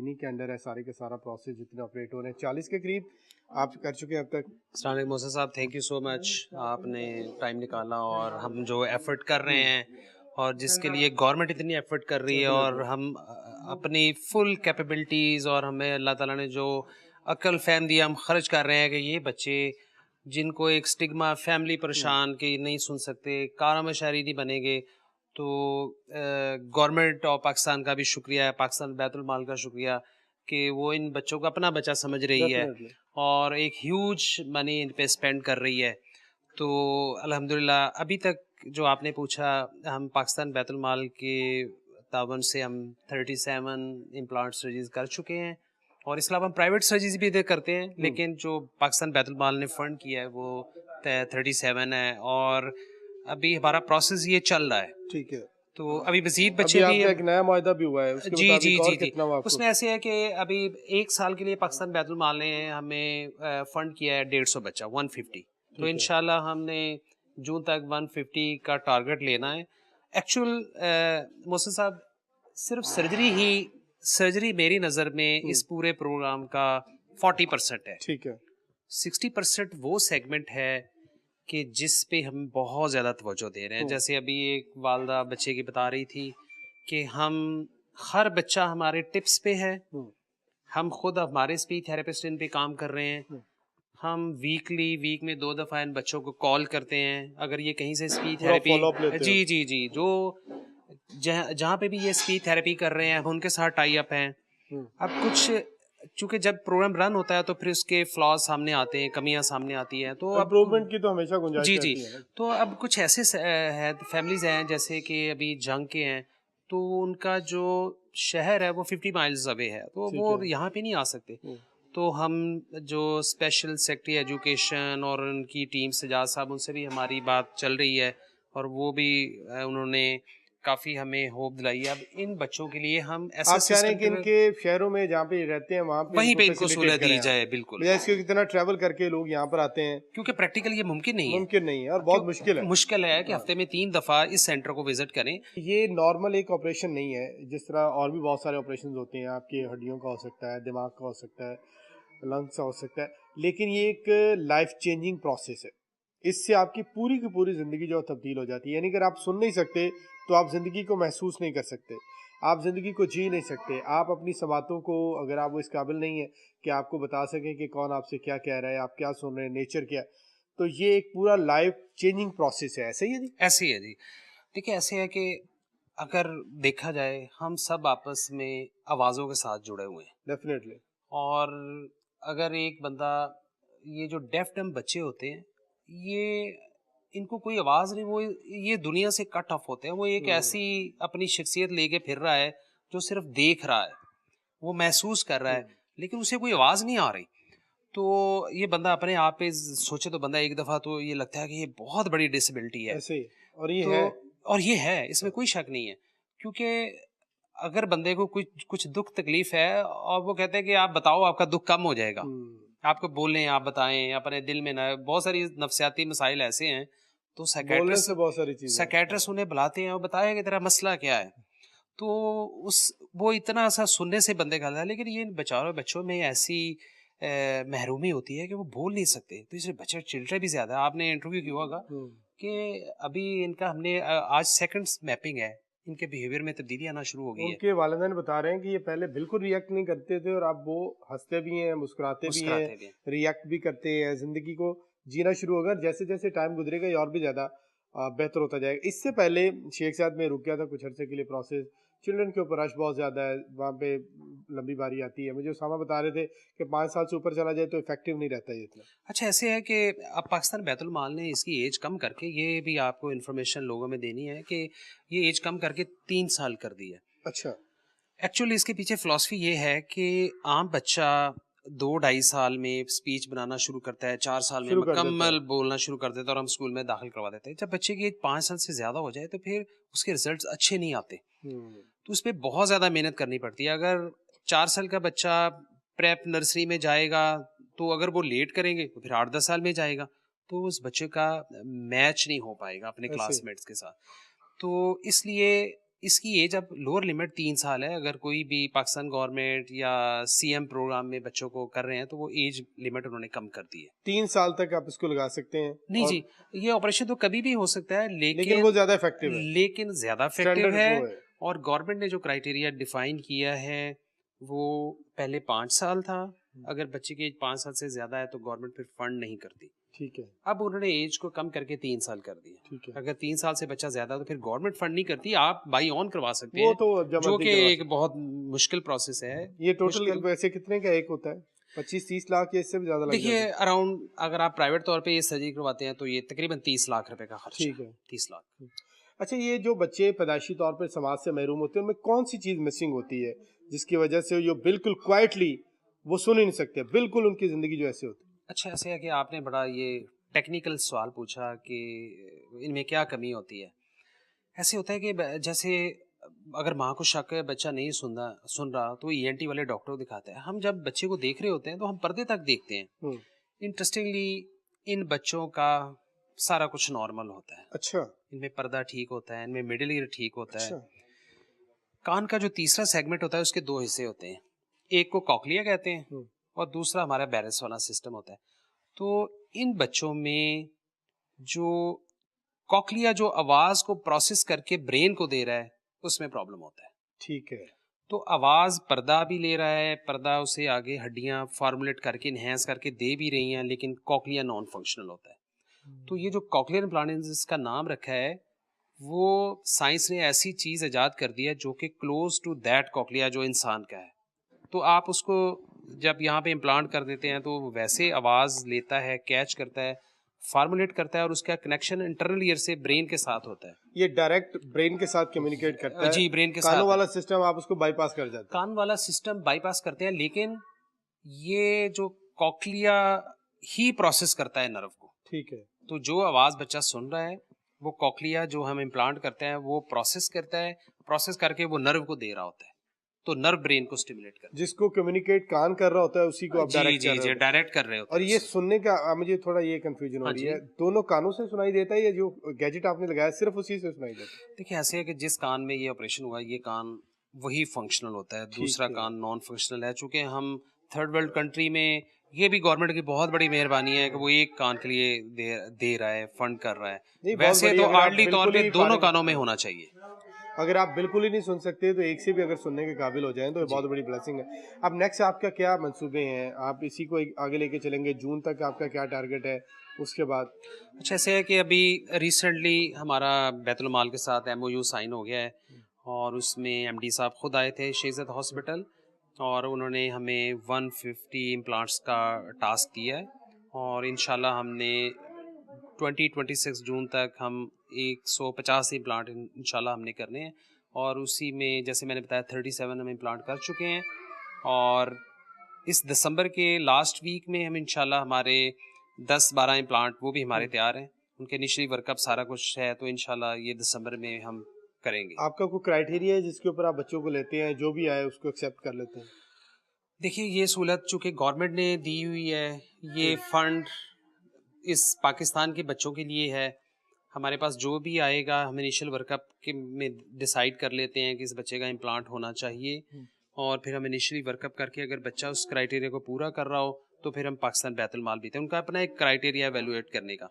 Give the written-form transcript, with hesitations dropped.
इन्हीं के अंडर है सारे के सारा प्रोसेस जितने ऑपरेट हो रहे हैं 40 के करीब आप कर चुके हैं अब तक। अस्सलाम वालेकुम मोहसिन साहब, थैंक यू सो मच, आपने टाइम निकाला और हम जो एफर्ट कर रहे हैं और जिसके लिए गवर्नमेंट इतनी एफर्ट कर रही है और हम अपनी फुल कैपेबिलिटीज़ और हमें अल्लाह ताला ने जो अक्ल फ़हम दिया हम खर्च कर रहे हैं कि ये बच्चे जिनको एक स्टिग्मा फैमिली परेशान कि नहीं सुन सकते, कारा में शायरी नहीं बनेंगे, तो गवर्नमेंट ऑफ पाकिस्तान का भी शुक्रिया है, पाकिस्तान बैतुल माल का शुक्रिया कि वो इन बच्चों को अपना बच्चा समझ रही है डेफिनेटली और एक ह्यूज मनी इन पे स्पेंड कर रही है। तो अल्हम्दुलिल्लाह अभी तक जो आपने पूछा, हम पाकिस्तान बैतुल माल के तावन से हम 37 इम्प्लांट सर्जरीज कर चुके हैं और इसके अलावा हम प्राइवेट सर्जरीज भी इधर करते हैं, लेकिन जो पाकिस्तान बैतुल माल ने फंड किया है वो 37 है और अभी हमारा प्रोसेस ये चल रहा है। ठीक है। तो अभी मजीद अभी बच्चे भी आपका एक नया मुआहदा भी हुआ है उसके जी जी मुताबिक जी और जी कितना हुआ आपको? उसमें ऐसे है कि अभी 1 साल के लिए पाकिस्तान बैतुल माल ने हमें फंड किया है 150 बच्चा 150। तो है। इंशाल्लाह हमने जून तक 150 का टारगेट लेना है। एक्चुअल मोहसिन साहब, सिर्फ सर्जरी मेरी नज़र में इस पूरे प्रोग्राम का 40% है। ठीक है। 60% वो सेगमेंट है कि जिस पे हम बहुत ज़्यादा तवज्जो दे रहे हैं। जैसे अभी एक वालदा बच्चे की बता रही थी कि हम हर बच्चा हमारे टिप्स पे है, हम खुद हमारे स्पीच थेरेपिस्ट इन पे काम कर रहे हैं, हम वीक में 2 दफ़ा इन बच्चों को कॉल करते हैं अगर ये कहीं से स्पीच पूरा थेरेपी फॉलो अप लेते हो? जी जी जी जो जहाँ पे भी ये स्पीच थेरेपी कर रहे हैं हम उनके साथ टाई अप हैं। अब कुछ चूंकि जब प्रोग्राम रन होता है तो फिर उसके फ्लॉज सामने आते हैं, कमियां सामने आती हैं, तो अब इम्प्रूवमेंट की तो हमेशा गुंजाइश जी जी रहती है ना। तो अब कुछ ऐसे है फैमिलीज हैं जैसे कि अभी जंग के हैं, तो उनका जो शहर है वो 50 माइल्स अवे है, तो ठीक वो है। यहाँ पे नहीं आ सकते। तो हम जो स्पेशल सेक्रेटरी एजुकेशन और उनकी टीम सजाद साहब, उनसे भी हमारी बात चल रही है और वो भी उन्होंने काफ़ी हमें होप दिलाई है। अब इन बच्चों के लिए हम ऐसे आप चाह रहे हैं सिस्टम कि इनके शहरों में जहाँ पे रहते हैं वहाँ पे वहीं इनको पे इनको फैसिलिटेट सहूलत दी करें आप, जाए, बिल्कुल, बजाय इसके कितना ट्रैवल करके लोग यहाँ पर आते हैं। क्योंकि प्रैक्टिकल ये मुमकिन नहीं है। मुमकिन नहीं है और क्यों बहुत मुश्किल है। मुश्किल है कि हाँ। हफ्ते में 3 दफ़ा इस सेंटर को विजिट करें। ये नॉर्मल एक ऑपरेशन नहीं है, जिस तरह और भी बहुत सारे ऑपरेशन होते हैं, आपकी हड्डियों का हो सकता है, दिमाग का हो सकता है, लंग्स का हो सकता है, लेकिन ये एक लाइफ चेंजिंग प्रोसेस है। इससे आपकी पूरी की पूरी ज़िंदगी जो तब्दील हो जाती है। यानी अगर आप सुन नहीं सकते तो आप ज़िंदगी को महसूस नहीं कर सकते, आप ज़िंदगी को जी नहीं सकते, आप अपनी सवातों को, अगर आप वो इस काबिल नहीं है कि आपको बता सकें कि कौन आपसे क्या कह रहा है, आप क्या सुन रहे हैं, नेचर क्या है, तो ये एक पूरा लाइफ चेंजिंग प्रोसेस है। ऐसे ही है जी? ऐसे ही है जी। देखिए ऐसे है कि अगर देखा जाए हम सब आपस में आवाज़ों के साथ जुड़े हुए हैं डेफिनेटली। और अगर एक बंदा, ये जो डेफ डम बच्चे होते हैं, ये इनको कोई आवाज़ नहीं, वो ये दुनिया से कट ऑफ होते हैं। वो एक ऐसी अपनी शख्सियत लेके फिर रहा है जो सिर्फ देख रहा है, वो महसूस कर रहा है, लेकिन उसे कोई आवाज़ नहीं आ रही। तो ये बंदा अपने आप पे सोचे तो बंदा एक दफ़ा तो ये लगता है कि ये बहुत बड़ी डिसेबिलिटी है। ऐसे ही और ये तो है। और ये है, इसमें कोई शक नहीं है, क्योंकि अगर बंदे को कुछ कुछ दुख तकलीफ है और वो कहते हैं कि आप बताओ आपका दुख कम हो जाएगा, आपको बोलें, आप बताएं अपने दिल में ना, बहुत सारी नफ्सियाती मसाइल ऐसे हैं, तो बोलने से बहुत सारी चीज़ें हैं। साइकेट्रिस्ट उन्हें बुलाते हैं और बताया कि तेरा मसला क्या है। तो उस वो इतना सा सुनने से बंदे का है, लेकिन ये बेचारों बच्चों में ऐसी महरूमी होती है कि वो बोल नहीं सकते, तो इसलिए बच्चे चिल्ड्रे भी ज़्यादा। आपने इंटरव्यू किया होगा कि अभी इनका हमने आज सेकंड मैपिंग है, इनके बिहेवियर में तब्दीली आना शुरू हो गई है, उनके वालिदैन बता रहे हैं कि ये पहले बिल्कुल रिएक्ट नहीं करते थे और अब वो हंसते भी हैं, मुस्कुराते भी हैं, मुस्कुराते भी हैं। रिएक्ट भी करते हैं, ज़िंदगी को जीना शुरू होगा। जैसे जैसे टाइम गुजरेगा ये और भी ज़्यादा बेहतर होता जाएगा। इससे पहले शेख साद में रुक गया था कुछ अर्से के लिए प्रोसेस, चिल्ड्रन के ऊपर रश बहुत ज़्यादा है, वहाँ पे लंबी बारी आती है। मुझे उसामा बता रहे थे कि 5 साल से ऊपर चला जाए तो इफेक्टिव नहीं रहता ये इतना। अच्छा ऐसे है कि अब पाकिस्तान बैतुल माल ने इसकी एज कम करके, ये भी आपको इन्फॉर्मेशन लोगों में देनी है कि ये एज कम करके 3 साल कर दी है। अच्छा। एक्चुअली इसके पीछे फ़िलॉसफ़ी ये है कि आम बच्चा 2-2.5 साल में स्पीच बनाना शुरू करता है, 4 साल में शुरू कर देता है। मुकम्मल बोलना शुरू कर देता है और हम स्कूल में दाखिल करवा देते हैं। जब बच्चे की एज 5 साल से ज़्यादा हो जाए तो फिर उसके रिजल्ट्स अच्छे नहीं आते, तो उस पे बहुत ज़्यादा मेहनत करनी पड़ती है। अगर 4 साल का बच्चा प्रेप नर्सरी में जाएगा, तो अगर वो लेट करेंगे तो फिर 8-10 साल में जाएगा, तो उस बच्चे का मैच नहीं हो पाएगा अपने ऐसे ही। क्लासमेट्स के साथ। तो इसलिए इसकी एज अब लोअर लिमिट 3 साल है। अगर कोई भी पाकिस्तान गवर्नमेंट या सीएम प्रोग्राम में बच्चों को कर रहे हैं तो वो एज लिमिट उन्होंने कम कर दी है। 3 साल तक आप इसको लगा सकते हैं। नहीं और जी, ये ऑपरेशन तो कभी भी हो सकता है, लेकिन वो ज्यादा इफेक्टिव है, लेकिन ज्यादा इफेक्टिव स्टैंडर्ड है। वो है। और गवर्नमेंट ने जो क्राइटेरिया डिफाइन किया है वो पहले 5 साल था। अगर बच्चे की एज 5 साल से ज्यादा है तो गवर्नमेंट फिर फंड नहीं करती। ठीक है, अब उन्होंने एज को कम करके 3 साल कर दिया। ठीक है। अगर 3 साल से बच्चा ज्यादा है तो फिर गवर्नमेंट फंड नहीं करती, आप बाई ऑन करवा सकते वो हैं, तो जब जो मर्जी कि करवा एक बहुत मुश्किल प्रोसेस है। सकते। ये टोटल मुश्किल वैसे कितने का एक होता है? 25-30 लाख या इससे भी ज्यादा लग देखिए, जाता है? अराउंड अगर आप प्राइवेट तौर पे ये सर्जरी करवाते हैं तो ये तकरीबन 30 लाख रुपए का खर्चा ठीक है। है। 30 लाख। अच्छा, ये जो बच्चे पैदाइशी तौर पर समाज से महरूम होते हैं, उनमें कौन सी चीज मिसिंग होती है जिसकी वजह से ये बिल्कुल क्वाइटली वो सुन ही नहीं सकते, बिल्कुल उनकी जिंदगी जो ऐसे होती अच्छा, ऐसे है कि आपने बड़ा ये टेक्निकल सवाल पूछा कि इनमें क्या कमी होती है। ऐसे होता है कि जैसे अगर माँ को शक है बच्चा नहीं सुन रहा तो ईएनटी वाले डॉक्टर को दिखाते हैं। हम जब बच्चे को देख रहे होते हैं तो हम पर्दे तक देखते हैं। है? इंटरेस्टिंगली इन बच्चों का सारा कुछ नॉर्मल होता है। अच्छा, इनमें पर्दा ठीक होता है, इनमें मिडिल ईयर ठीक होता है। अच्छा। कान का जो तीसरा सेगमेंट होता है उसके 2 हिस्से होते हैं। एक को कॉक्लिया कहते हैं हम्म, और दूसरा हमारा बैरस वाला सिस्टम होता है। तो इन बच्चों में जो कॉक्लिया जो आवाज को प्रोसेस करके ब्रेन को दे रहा है उसमें प्रॉब्लम होता है। ठीक है। तो आवाज पर्दा भी ले रहा है, पर्दा उसे आगे हड्डियां फॉर्मुलेट करके इनहेंस करके दे भी रही हैं, लेकिन कॉक्लिया नॉन फंक्शनल होता है। तो ये जो कॉक्लियर इम्प्लांट जिसका नाम रखा है वो साइंस ने ऐसी चीज इजाद कर दी है जो कि क्लोज टू दैट कॉक्लिया जो इंसान का है। तो आप उसको जब यहाँ पे इम्प्लांट कर देते हैं तो वो वैसे आवाज लेता है, कैच करता है, फार्मुलेट करता है और उसका कनेक्शन इंटरनल ईयर से ब्रेन के साथ होता है। ये डायरेक्ट ब्रेन के साथ कम्युनिकेट करता है? जी, ब्रेन के कानों साथ वाला है। सिस्टम आप उसको बाईपास कर जाते हैं? कान वाला सिस्टम बाईपास करते हैं, लेकिन ये जो कॉक्लिया ही प्रोसेस करता है नर्व को। ठीक है। तो जो आवाज बच्चा सुन रहा है वो कॉक्लिया जो हम इम्प्लांट करते हैं वो प्रोसेस करता है, प्रोसेस करके वो नर्व को दे रहा होता है। तो नर्व ब्रेन को स्टिमुलेट करता जिसको कम्युनिकेट कान कर रहा होता है उसी को है। आप जी डायरेक्ट जी कर रहे जी, हो। डायरेक्ट कर रहे होते और हैं ये उससे। सुनने का मुझे थोड़ा ये कंफ्यूजन हो हाँ रही जी। है, दोनों कानों से सुनाई देता है या जो गैजेट आपने लगाया सिर्फ उसी से सुनाई देता है? देखिए, ऐसे है कि जिस कान में ये ऑपरेशन हुआ ये कान वही फंक्शनल होता है, दूसरा ठीक है। कान नॉन फंक्शनल है। चूंकि हम थर्ड वर्ल्ड कंट्री में ये भी गवर्नमेंट की बहुत बड़ी मेहरबानी है कि वो एक कान के लिए दे रहा है, फंड कर रहा है। नहीं, बहुत वैसे बड़ी। तो अगर आप आर्डली तौर बिल्कुल पे ही दोनों फारिग कानों में होना चाहिए। अगर आप बिल्कुल ही नहीं सुन सकते तो एक से भी अगर सुनने के काबिल हो जाएं तो ये बहुत बड़ी ब्लेसिंग है। अब नेक्स्ट आपका क्या मंसूबे हैं? आप इसी को आगे लेके चलेंगे? जून तक आपका क्या टारगेट है? उसके बाद अच्छा, ऐसे है कि अभी रिसेंटली हमारा बैतुल माल के साथ एमओयू साइन हो गया है और उसमें एमडी साहब खुद आए थे शेज़द हॉस्पिटल और उन्होंने हमें 150 इम्प्लांट्स का टास्क दिया है और इंशाल्लाह हमने 2026 जून तक हम 150 इम्प्लांट इंशाल्लाह हमने करने हैं। और उसी में जैसे मैंने बताया 37 हम इम्प्लांट कर चुके हैं और इस दिसंबर के लास्ट वीक में हम इंशाल्लाह हमारे 10-12 इम्प्लांट वो भी हमारे तैयार हैं, उनके इनिशियली वर्कअप सारा कुछ है, तो इंशाल्लाह ये दिसंबर में हम करेंगे। आपका कोई क्राइटेरिया है जिसके ऊपर आप बच्चों को लेते हैं, जो भी आए उसको एक्सेप्ट कर लेते हैं? देखिए, ये सहूलत चूँकि गवर्नमेंट ने दी हुई है, ये फंड इस पाकिस्तान के बच्चों के लिए है। हमारे पास जो भी आएगा हम इनिशियल वर्कअप के में डिसाइड कर लेते हैं कि इस बच्चे का इम्प्लांट होना चाहिए और फिर हम इनिशियली वर्कअप करके अगर बच्चा उस क्राइटेरिया को पूरा कर रहा हो तो फिर हम पाकिस्तान बैतुल माल भी थे, उनका अपना एक क्राइटेरिया एवेलुएट करने का।